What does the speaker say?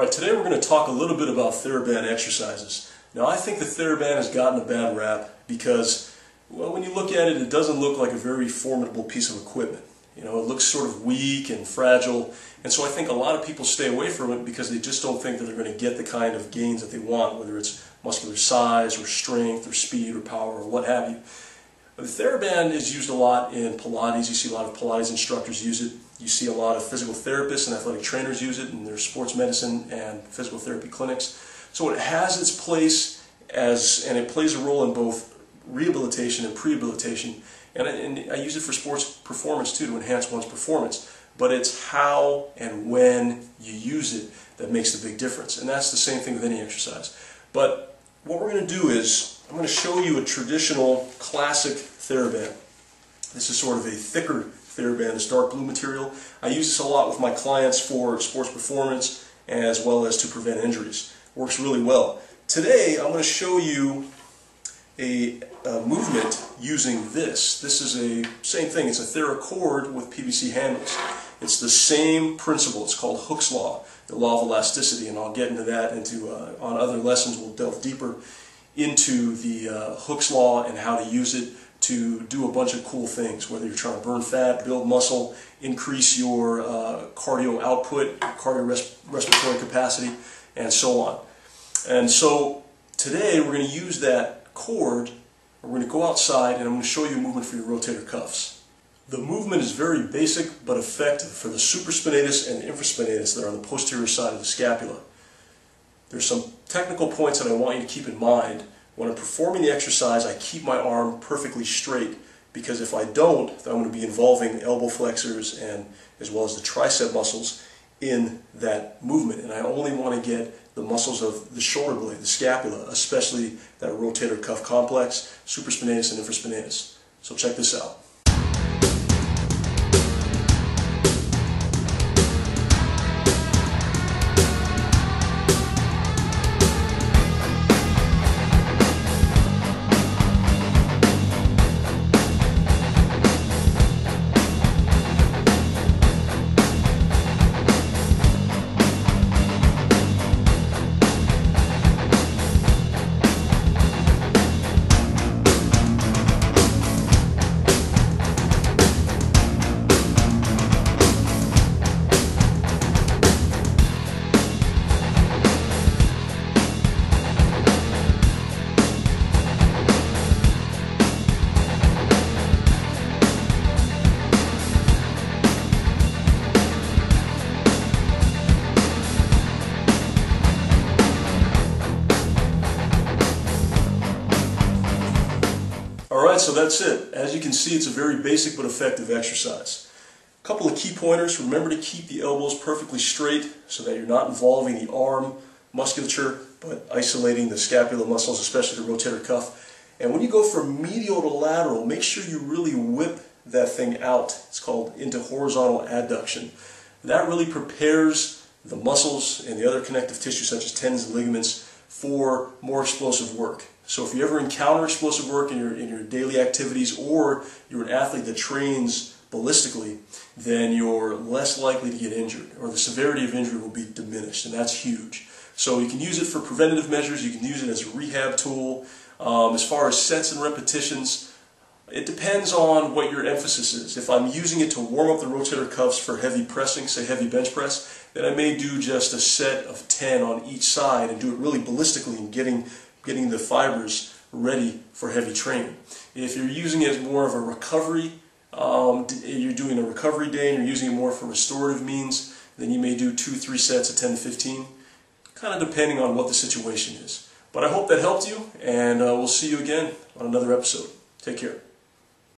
Alright, today we're going to talk a little bit about Theraband exercises. Now I think the Theraband has gotten a bad rap because, well, when you look at it, it doesn't look like a very formidable piece of equipment. You know, it looks sort of weak and fragile, and so I think a lot of people stay away from it because they just don't think that they're going to get the kind of gains that they want, whether it's muscular size or strength or speed or power or what have you. The Theraband is used a lot in Pilates. You see a lot of Pilates instructors use it. You see a lot of physical therapists and athletic trainers use it in their sports medicine and physical therapy clinics. So it has its place and it plays a role in both rehabilitation and prehabilitation. And I use it for sports performance too, to enhance one's performance. But it's how and when you use it that makes the big difference. And that's the same thing with any exercise. But what we're going to do is, I'm going to show you a traditional classic Theraband. This is sort of a thicker Theraband, this dark blue material. I use this a lot with my clients for sports performance as well as to prevent injuries. Works really well. Today I'm going to show you a movement using this. This is a same thing. It's a Theracord with PVC handles. It's the same principle. It's called Hooke's Law, the law of elasticity, and I'll get into that on other lessons. We'll delve deeper into the Hooke's Law and how to use it to do a bunch of cool things, whether you're trying to burn fat, build muscle, increase your cardio output, cardiorespiratory capacity, and so on. And so today we're going to use that cord, we're going to go outside, and I'm going to show you a movement for your rotator cuffs. The movement is very basic but effective for the supraspinatus and infraspinatus that are on the posterior side of the scapula. There's some technical points that I want you to keep in mind. When I'm performing the exercise, I keep my arm perfectly straight, because if I don't, then I'm going to be involving elbow flexors and as well as the tricep muscles in that movement. And I only want to get the muscles of the shoulder blade, the scapula, especially that rotator cuff complex, supraspinatus and infraspinatus. So check this out. Alright, so that's it. As you can see, it's a very basic but effective exercise. A couple of key pointers. Remember to keep the elbows perfectly straight so that you're not involving the arm musculature, but isolating the scapular muscles, especially the rotator cuff. And when you go from medial to lateral, make sure you really whip that thing out. It's called into horizontal adduction. That really prepares the muscles and the other connective tissue, such as tendons and ligaments, for more explosive work. So if you ever encounter explosive work in your daily activities, or you're an athlete that trains ballistically, then you're less likely to get injured, or the severity of injury will be diminished, and that's huge. So you can use it for preventative measures, you can use it as a rehab tool. As far as sets and repetitions, it depends on what your emphasis is. If I'm using it to warm up the rotator cuffs for heavy pressing, say heavy bench press, then I may do just a set of 10 on each side and do it really ballistically and getting the fibers ready for heavy training. If you're using it as more of a recovery, you're doing a recovery day and you're using it more for restorative means, then you may do 2-3 sets of 10 to 15, kind of depending on what the situation is. But I hope that helped you, and we'll see you again on another episode. Take care.